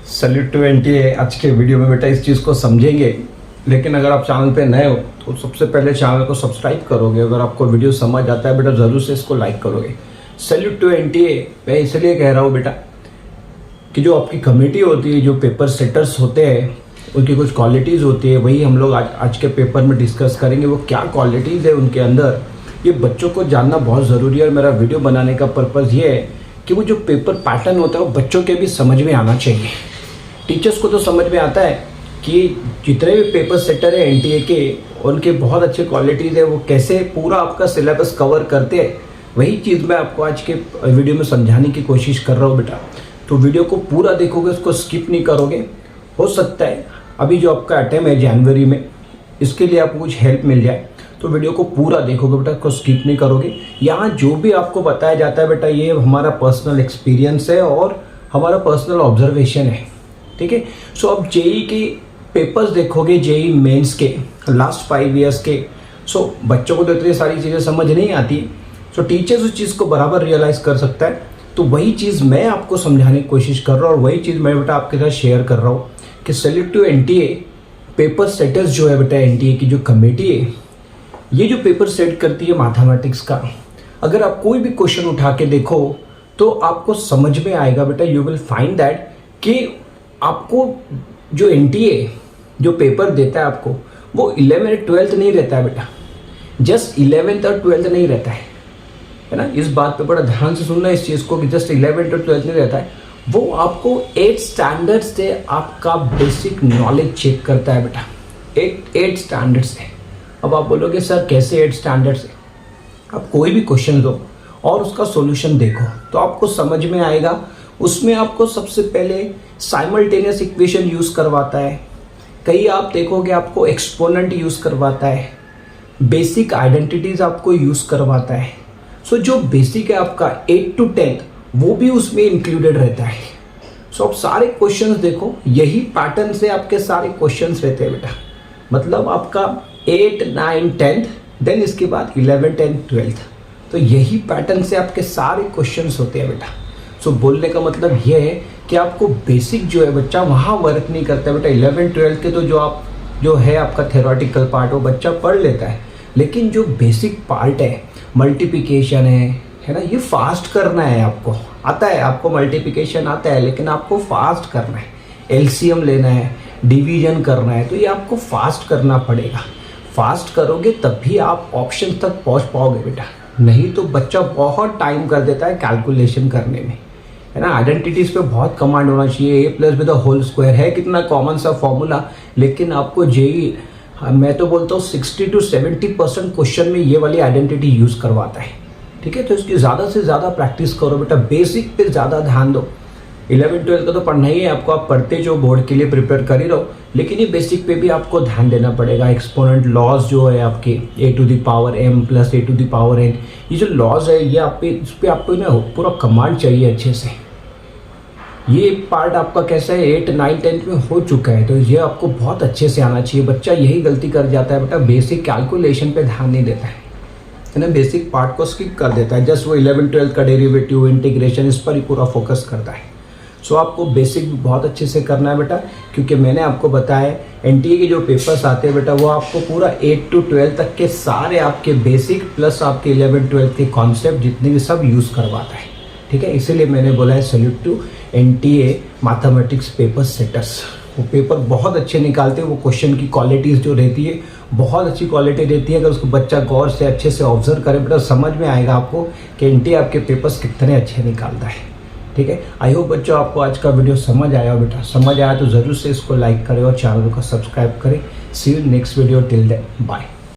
Salute to NTA. आज के video में बेटा इस चीज़ को समझेंगे, लेकिन अगर आप चैनल पे नए हो तो सबसे पहले चैनल को सब्सक्राइब करोगे। अगर आपको वीडियो समझ आता है बेटा ज़रूर से इसको लाइक करोगे। सैल्यूट टू एनटीए मैं इसलिए कह रहा हूँ बेटा कि जो आपकी कमेटी होती है, जो पेपर सेटर्स होते हैं, उनकी कुछ क्वालिटीज़ होती है, वही हम लोग आज के पेपर में डिस्कस करेंगे। वो क्या क्वालिटीज़ है उनके अंदर, ये बच्चों को जानना बहुत ज़रूरी है। और मेरा वीडियो बनाने का पर्पज़ ये है कि वो जो पेपर पैटर्न होता है वो बच्चों के भी समझ में आना चाहिए। टीचर्स को तो समझ में आता है कि जितने भी पेपर सेटर है एनटीए के, उनके बहुत अच्छे क्वालिटीज़ है, वो कैसे पूरा आपका सिलेबस कवर करते हैं। वही चीज़ मैं आपको आज के वीडियो में समझाने की कोशिश कर रहा हूँ बेटा। तो वीडियो को पूरा देखोगे, उसको स्किप नहीं करोगे। हो सकता है अभी जो आपका अटेम्प्ट है जनवरी में, इसके लिए आपको कुछ हेल्प मिल जाए, तो वीडियो को पूरा देखोगे बेटा, को स्किप नहीं करोगे। यहाँ जो भी आपको बताया जाता है बेटा, ये हमारा पर्सनल एक्सपीरियंस है और हमारा पर्सनल ऑब्जर्वेशन है, ठीक है। सो अब जेई के पेपर्स देखोगे, जेई मेंस के लास्ट 5 ईयर्स के। सो बच्चों को तो इतनी सारी चीज़ें समझ नहीं आती, सो टीचर्स उस चीज़ को बराबर रियलाइज़ कर सकता है। तो वही चीज़ मैं आपको समझाने की कोशिश कर रहा हूँ और वही चीज़ मैं बेटा आपके साथ शेयर कर रहा हूँ कि salute to NTA paper setters जो है बेटा, एनटीए की जो कमेटी है, ये जो पेपर सेट करती है मैथमेटिक्स का, अगर आप कोई भी क्वेश्चन उठा के देखो तो आपको समझ में आएगा बेटा। यू विल फाइंड दैट कि आपको जो एनटीए जो पेपर देता है आपको, वो 11th 12th नहीं रहता है बेटा, जस्ट 11th और 12th नहीं रहता है ना। इस बात पे बड़ा ध्यान से सुनना इस चीज़ को कि जस्ट 11th और 12th नहीं रहता है, वो आपको 8 स्टैंडर्ड से आपका बेसिक नॉलेज चेक करता है बेटा। 8 स्टैंडर्ड से। अब आप बोलोगे सर कैसे 8 स्टैंडर्ड से? आप कोई भी क्वेश्चन दो और उसका सॉल्यूशन देखो तो आपको समझ में आएगा। उसमें आपको सबसे पहले साइमल्टेनियस इक्वेशन यूज़ करवाता है, कई आप देखोगे आपको एक्सपोनेंट यूज़ करवाता है, बेसिक आइडेंटिटीज़ आपको यूज़ करवाता है। सो जो बेसिक है आपका 8 to 10 वो भी उसमें इंक्लूडेड रहता है। सो आप सारे क्वेश्चंस देखो, यही पैटर्न से आपके सारे क्वेश्चंस रहते हैं बेटा। मतलब आपका 8, 9, 10 देन इसके बाद 11th and 12th, तो यही पैटर्न से आपके सारे क्वेश्चंस होते हैं बेटा। सो बोलने का मतलब ये है कि आपको बेसिक जो है बच्चा वहाँ वर्क नहीं करता है बेटा। 11th 12th के तो जो है आपका थ्योरेटिकल पार्ट वो बच्चा पढ़ लेता है, लेकिन जो बेसिक पार्ट है, मल्टीप्लिकेशन है ना, ये फास्ट करना है। आपको आता है, आपको मल्टीप्लिकेशन आता है, लेकिन आपको फास्ट करना है। एलसीएम लेना है, डिवीजन करना है, तो ये आपको फास्ट करना पड़ेगा। फास्ट करोगे तभी आप ऑप्शन तक पहुंच पाओगे बेटा, नहीं तो बच्चा बहुत टाइम कर देता है कैलकुलेशन करने में, है ना। आइडेंटिटीज़ पे बहुत कमांड होना चाहिए। a+b² है कितना कॉमन सा फॉर्मूला, लेकिन आपको जेई मैं तो बोलता हूँ 60 to 70% क्वेश्चन में ये वाली आइडेंटिटी यूज़ करवाता है, ठीक है। तो इसकी ज़्यादा से ज़्यादा प्रैक्टिस करो बेटा, बेसिक पे ज़्यादा ध्यान दो। 11th 12th का तो पढ़ना ही है आपको, आप पढ़ते जो बोर्ड के लिए प्रिपेयर कर ही रहो, लेकिन ये बेसिक पे भी आपको ध्यान देना पड़ेगा। एक्सपोनेंट लॉज जो है आपके a⁻m + a⁻n, ये जो लॉज है ये आप पे, इस पर आपको ना पूरा कमांड चाहिए अच्छे से। ये पार्ट आपका कैसा है 8, 9, 10 में हो चुका है, तो ये आपको बहुत अच्छे से आना चाहिए। बच्चा यही गलती कर जाता है बेटा, बेसिक कैलकुलेशन पे ध्यान नहीं देता है ना, बेसिक पार्ट को स्किप कर देता है। जस्ट वो 11th 12th का डेरिवेटिव, इंटीग्रेशन, इस पर ही पूरा फोकस करता है। सो आपको बेसिक भी बहुत अच्छे से करना है बेटा, क्योंकि मैंने आपको बताया एनटीए के जो पेपर्स आते हैं बेटा, वो आपको पूरा 8 to 12 तक के सारे आपके बेसिक प्लस आपके 11th 12th के कॉन्सेप्ट जितने भी सब यूज़ करवाता है, ठीक है। इसीलिए मैंने बोला है salute to NTA mathematics paper setters. वो पेपर बहुत अच्छे निकालते हैं, वो क्वेश्चन की क्वालिटीज़ जो रहती है बहुत अच्छी क्वालिटी रहती है। अगर उसको बच्चा गौर से अच्छे से ऑब्जर्व करे बेटा, समझ में आएगा आपको कि एनटीए आपके पेपर्स कितने अच्छे निकालता है, ठीक है। आई होप बच्चों आपको आज का वीडियो समझ आया हो बेटा। समझ आया तो ज़रूर से इसको लाइक करें और चैनल को सब्सक्राइब करें। See you next video, till then bye.